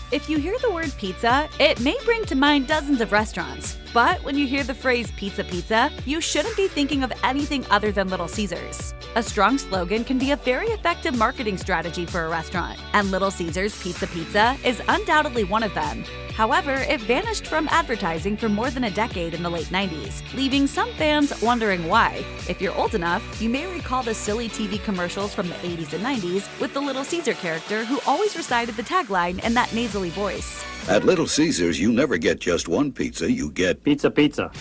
If you hear the word pizza, it may bring to mind dozens of restaurants. But when you hear the phrase pizza pizza, you shouldn't be thinking of anything other than Little Caesars. A strong slogan can be a very effective marketing strategy for a restaurant, and Little Caesars Pizza Pizza is undoubtedly one of them. However, it vanished from advertising for more than a decade in the late 90s, leaving some fans wondering why. If you're old enough, you may recall the silly TV commercials from the 80s and 90s with the Little Caesar character who always recited the tagline in that nasally voice. At Little Caesars, you never get just one pizza, you get pizza pizza.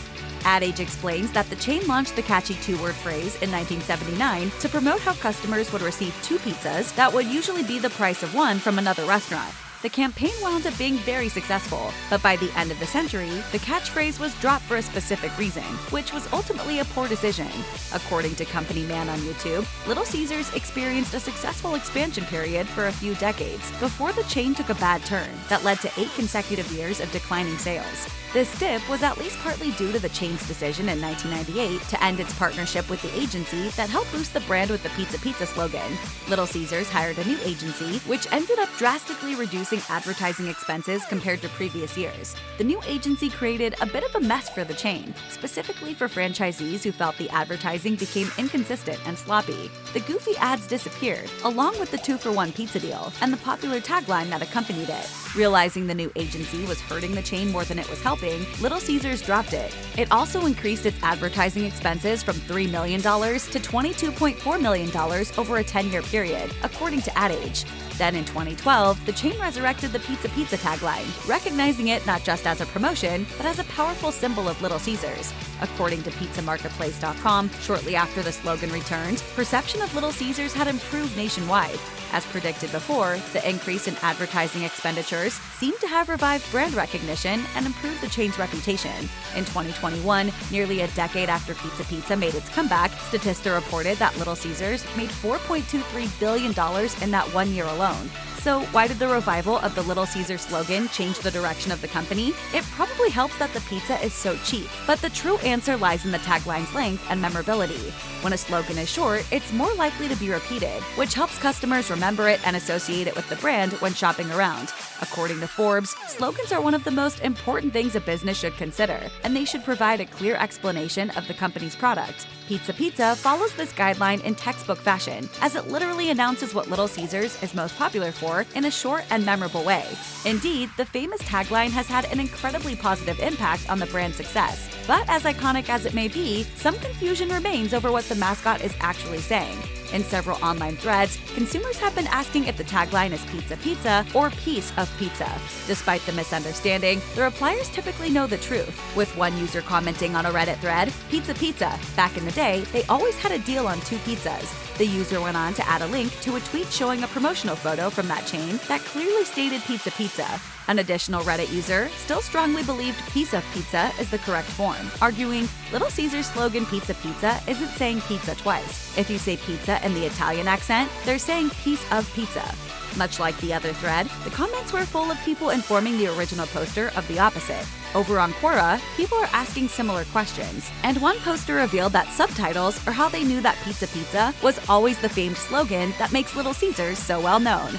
Ad Age explains that the chain launched the catchy two-word phrase in 1979 to promote how customers would receive two pizzas that would usually be the price of one from another restaurant. The campaign wound up being very successful, but by the end of the century, the catchphrase was dropped for a specific reason, which was ultimately a poor decision. According to Company Man on YouTube, Little Caesars experienced a successful expansion period for a few decades before the chain took a bad turn that led to 8 consecutive years of declining sales. This dip was at least partly due to the chain's decision in 1998 to end its partnership with the agency that helped boost the brand with the Pizza Pizza slogan. Little Caesars hired a new agency, which ended up drastically reducing advertising expenses compared to previous years. The new agency created a bit of a mess for the chain, specifically for franchisees who felt the advertising became inconsistent and sloppy. The goofy ads disappeared, along with the 2-for-1 pizza deal and the popular tagline that accompanied it. Realizing the new agency was hurting the chain more than it was helping, Little Caesars dropped it. It also increased its advertising expenses from $3 million to $22.4 million over a 10-year period, according to Ad Age. Then in 2012, the chain resurrected the Pizza Pizza tagline, recognizing it not just as a promotion, but as a powerful symbol of Little Caesars. According to PizzaMarketplace.com, shortly after the slogan returned, perception of Little Caesars had improved nationwide. As predicted before, the increase in advertising expenditures seemed to have revived brand recognition and improved the chain's reputation. In 2021, nearly a decade after Pizza Pizza made its comeback, Statista reported that Little Caesars made $4.23 billion in that 1 year alone. So why did the revival of the Little Caesars slogan change the direction of the company? It probably helps that the pizza is so cheap, but the true answer lies in the tagline's length and memorability. When a slogan is short, it's more likely to be repeated, which helps customers remember it and associate it with the brand when shopping around. According to Forbes, slogans are one of the most important things a business should consider, and they should provide a clear explanation of the company's product. Pizza Pizza follows this guideline in textbook fashion, as it literally announces what Little Caesars is most popular for in a short and memorable way. Indeed, the famous tagline has had an incredibly positive impact on the brand's success. But as iconic as it may be, some confusion remains over what the mascot is actually saying. In several online threads, consumers have been asking if the tagline is Pizza Pizza or Piece of Pizza. Despite the misunderstanding, the repliers typically know the truth, with one user commenting on a Reddit thread, "Pizza Pizza. Back in the day, they always had a deal on 2 pizzas." The user went on to add a link to a tweet showing a promotional photo from that chain that clearly stated Pizza Pizza. An additional Reddit user still strongly believed Piece of Pizza is the correct form, arguing Little Caesars' slogan Pizza Pizza isn't saying pizza twice. If you say pizza in the Italian accent, they're saying piece of pizza. Much like the other thread, the comments were full of people informing the original poster of the opposite. Over on Quora, people are asking similar questions, and one poster revealed that subtitles are how they knew that Pizza Pizza was always the famed slogan that makes Little Caesars so well known.